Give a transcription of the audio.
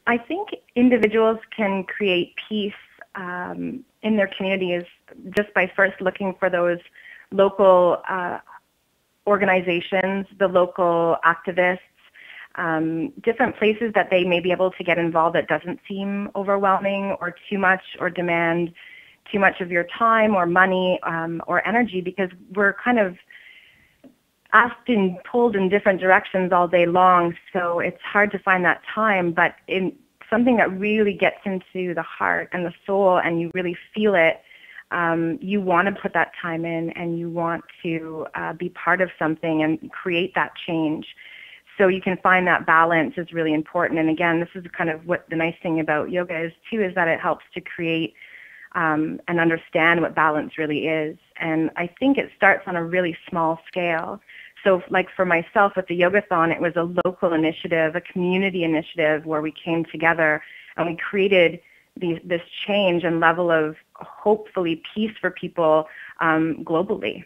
I think individuals can create peace in their communities just by first looking for those local organizations, the local activists, different places that they may be able to get involved that doesn't seem overwhelming or too much or demand too much of your time or money or energy, because we're kind of asked and pulled in different directions all day long, so it's hard to find that time. But in something that really gets into the heart and the soul and you really feel it, you want to put that time in and you want to be part of something and create that change. So you can find that balance is really important. And again, this is kind of what the nice thing about yoga is too, is that it helps to create and understand what balance really is. And I think it starts on a really small scale. So like for myself with the Yogathon, it was a local initiative, a community initiative where we came together and we created this change and level of hopefully peace for people globally.